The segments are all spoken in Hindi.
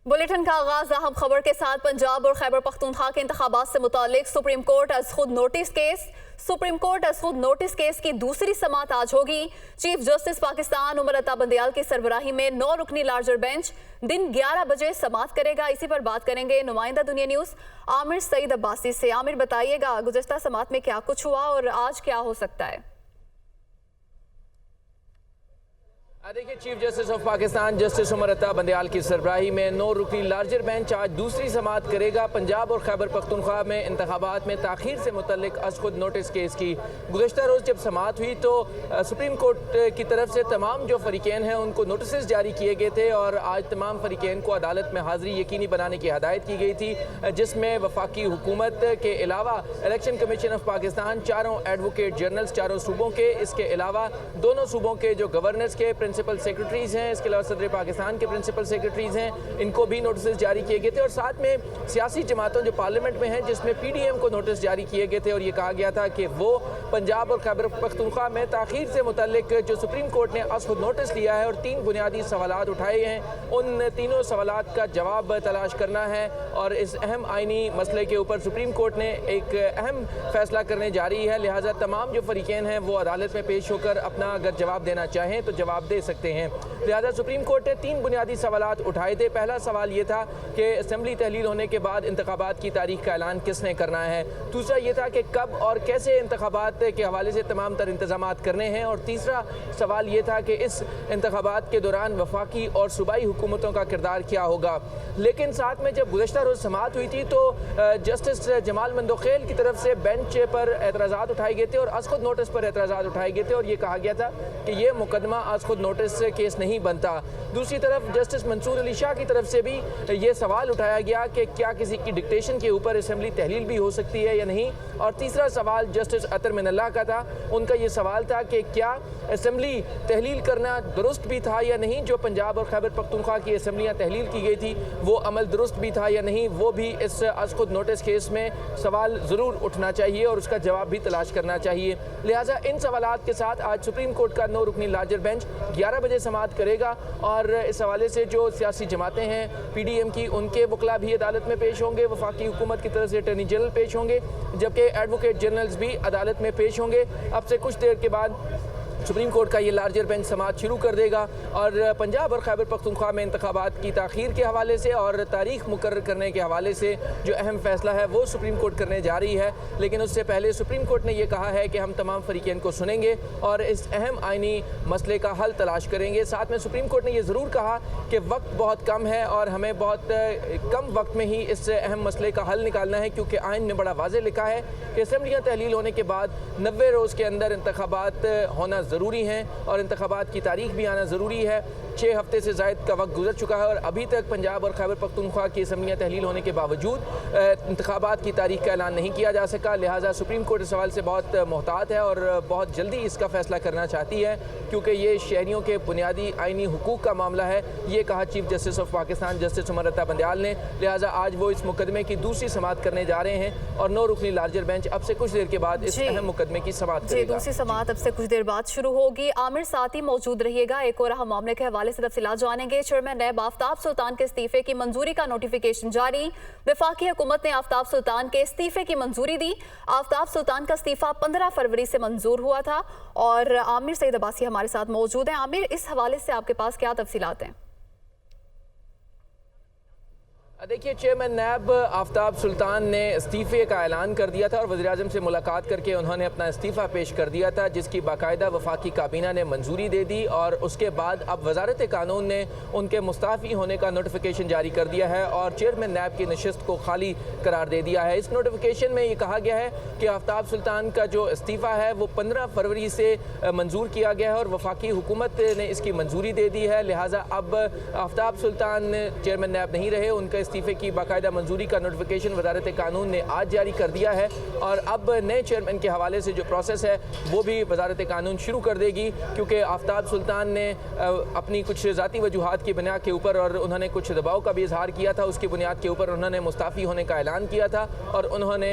बुलेटिन का आगाज अहम खबर के साथ। पंजाब और खैबर पख्तूनख्वा के इंतखाबात से मुतालिक सुप्रीम कोर्ट अज खुद नोटिस केस की दूसरी समाअत आज होगी। चीफ जस्टिस पाकिस्तान उमर अता बंदयाल की सरबराही में 9 रुकनी लार्जर बेंच दिन 11 बजे समाअत करेगा। इसी पर बात करेंगे नुमाइंदा दुनिया न्यूज आमिर सईद अब्बासी से। आमिर, बताइएगा गुज़श्ता समाअत में क्या कुछ हुआ और आज क्या हो सकता है? देखिए, chief justice of Pakistan justice Umar Ata Bandial की सरबराही में 9 रुकनी लार्जर बेंच आज दूसरी समाअत करेगा। पंजाब और खैबर पख्तूनख्वा में इंतखाबात में ताखीर से मुतल्लिक अज खुद नोटिस केस की गुज़श्ता रोज़ जब समाअत हुई तो सुप्रीम कोर्ट की तरफ से तमाम जो फरीकैन हैं उनको नोटिस जारी किए गए थे और आज तमाम फरीकैन को अदालत में हाज़िरी यकीनी बनाने की हदायत की गई थी, जिसमें वफाकी हुकूमत के अलावा इलेक्शन कमीशन ऑफ पाकिस्तान, चारों एडवोकेट जनरल्स चारों सूबों के, इसके अलावा दोनों सूबों के जो गवर्नर्स के प्रिंसिपल सेक्रेटरीज हैं, इसके अलावा सदर पाकिस्तान के प्रिंसिपल सेक्रेटरीज हैं, इनको भी नोटिस जारी किए गए थे। और साथ में सियासी जमातों जो पार्लियामेंट में हैं जिसमें PDM को नोटिस जारी किए गए थे और ये कहा गया था कि वो पंजाब और खैबर पख्तूनख्वा में ताखीर से मुतल्लिक जो सुप्रीम कोर्ट ने आज खुद नोटिस लिया है और 3 बुनियादी सवालात उठाए हैं, उन तीनों सवालात का जवाब तलाश करना है। और इस अहम आइनी मसले के ऊपर सुप्रीम कोर्ट ने एक अहम फैसला करने जा रही है, लिहाजा तमाम जो फरीकैन हैं वो अदालत में पेश होकर अपना अगर जवाब देना चाहें तो जवाब दे सकते हैं। लिहाजा सुप्रीम कोर्ट ने 3 बुनियादी सवालात उठाए थे। पहला सवाल ये था कि असेंबली तहलील होने के बाद इंतखाबात की तारीख का ऐलान किसने करना है। दूसरा ये था कि कब और कैसे इंतखाबात के हवाले से तमाम तर इंतजामात करने हैं। और तीसरा सवाल ये था कि इस इंतखाबात के दौरान वफाकी और सूबाई हुकूमतों का किरदार क्या होगा। लेकिन साथ में जब गुज़श्ता रोज़ समाअत हुई थी तो जस्टिस जमाल मंदोखेल की तरफ से बेंच पर एतराज़ात उठाए गए थे और आज खुद नोटिस पर एतराज़ात उठाए गए थे और ये कहा गया था कि ये मुकदमा आज खुद नोटिस केस नहीं बनता। दूसरी तरफ जस्टिस मंसूर अली शाह की तरफ से भी ये सवाल उठाया गया कि क्या किसी की डिक्टेशन के ऊपर असेंबली तहलील भी हो सकती है या नहीं। और तीसरा सवाल जस्टिस अतर मिनल्लाह का था, उनका ये सवाल था कि क्या असेंबली तहलील करना दुरुस्त भी था या नहीं। जो पंजाब और खैबर पख्तूनख्वा की असेंबलियाँ तहलील की गई थी वो अमल दुरुस्त भी था या नहीं, वो भी इस आज खुद नोटिस केस में सवाल ज़रूर उठना चाहिए और उसका जवाब भी तलाश करना चाहिए। लिहाजा इन सवालात के साथ आज सुप्रीम कोर्ट का 9 रुकनी लार्जर बेंच 11 बजे समाअत करेगा और इस हवाले से जो सियासी जमातें हैं PDM की, उनके वकला भी अदालत में पेश होंगे, वफाकी हुकूमत की तरफ से अटॉर्नी जनरल पेश होंगे, जबकि एडवोकेट जनरल्स भी अदालत में पेश होंगे। अब से कुछ देर के बाद सुप्रीम कोर्ट का ये लार्जर बेंच समाअत शुरू कर देगा और पंजाब और खैबर पख्तूनख्वा में इंतखाबात की ताखीर के हवाले से और तारीख मुकर्रर करने के हवाले से जो अहम फैसला है वो सुप्रीम कोर्ट करने जा रही है। लेकिन उससे पहले सुप्रीम कोर्ट ने यह कहा है कि हम तमाम फरीकैन को सुनेंगे और इस अहम आइनी मसले का हल तलाश करेंगे। साथ में सुप्रीम कोर्ट ने यह ज़रूर कहा कि वक्त बहुत कम है और हमें बहुत कम वक्त में ही इस अहम मसले का हल निकालना है, क्योंकि आइन में बड़ा वाज़ेह लिखा है कि असेंबलियाँ तहलील होने के बाद 90 रोज़ के अंदर इंतखाबात होना ज़रूरी हैं और इंतखाबात की तारीख भी आना ज़रूरी है। 6 हफ्ते से ज़ायद का वक्त गुजर चुका है और अभी तक पंजाब और खैबर पख्तूनख्वा की असेंबलियाँ तहलील होने के बावजूद इंतखाबात की तारीख का ऐलान नहीं किया जा सका। लिहाजा सुप्रीम कोर्ट इस सवाल से बहुत मोहतात है और बहुत जल्दी इसका फैसला करना चाहती है, क्योंकि ये शहरियों के बुनियादी आइनी हुकूक का मामला है, ये कहा chief justice of Pakistan justice Umar Ata Bandial ने। लिहाजा आज वो इस मुकदमे की दूसरी समाअत करने जा रहे हैं और 9 रुकनी लार्जर बेंच अब से कुछ देर के बाद इस अहम मुकदमे की समाअत करेगा। दूसरी समाअत अब से कुछ देर बाद शुरू होगी। आमिर, साथ ही मौजूद रहिएगा, एक और अहम मामले के हवाले से तफसीलात जानेंगे। चेयरमैन नैब आफ्ताब सुल्तान के इस्तीफे की मंजूरी का नोटिफिकेशन जारी। वफाकी हुकूमत ने आफ्ताब सुल्तान के इस्तीफे की मंजूरी दी। आफ्ताब सुल्तान का इस्तीफा 15 फरवरी से मंजूर हुआ था और आमिर सईद अब्बासी हमारे साथ मौजूद हैं। आमिर, इस हवाले से आपके पास क्या तफसीलात हैं? देखिए, चेयरमैन नैब आफ्ताब सुल्तान ने इस्तीफ़े का ऐलान कर दिया था और वज़ीर-ए-आज़म से मुलाकात करके उन्होंने अपना इस्तीफ़ा पेश कर दिया था, जिसकी बाकायदा वफाकी काबीना ने मंजूरी दे दी और उसके बाद अब वज़ारत कानून ने उनके मुस्ताफ़ी होने का नोटिफिकेशन जारी कर दिया है और चेयरमैन नैब की नशिस्त को खाली करार दे दिया है। इस नोटिफिकेशन में ये कहा गया है कि आफ्ताब सुल्तान का जो इस्तीफ़ा है वो 15 फरवरी से मंजूर किया गया है और वफाकी हुकूमत ने इसकी मंजूरी दे दी है। लिहाजा अब आफ्ताब सुल्तान चेयरमैन नैब नहीं रहे, उनका इस्तीफे की बाकायदा मंजूरी का नोटिफिकेशन वजारत कानून ने आज जारी कर दिया है और अब नए चेयरमैन के हवाले से जो प्रोसेस है वो भी वजारत कानून शुरू कर देगी, क्योंकि आफ्ताब सुल्तान ने अपनी कुछ ज़ाती वजूहात की बुनियाद के ऊपर और उन्होंने कुछ दबाव का भी इजहार किया था, उसकी बुनियाद के ऊपर उन्होंने मुस्ताफ़ी होने का ऐलान किया था और उन्होंने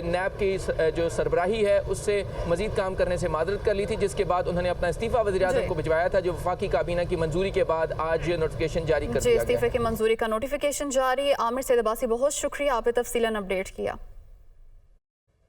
नैब की जो सरबराही है उससे मजीद काम करने से माजरत कर ली थी, जिसके बाद उन्होंने अपना इस्तीफ़ा वज़ीर-ए-आज़म को भिजवाया था, जो वफाकी काबीना की मंजूरी के बाद आज नोटिफिकेशन जारी कर दिया गया। इस्तीफे की मंजूरी का नोटिफिकेशन जारी। आमिर सैयद अब्बासी, बहुत शुक्रिया, आपने तफसीलन अपडेट किया।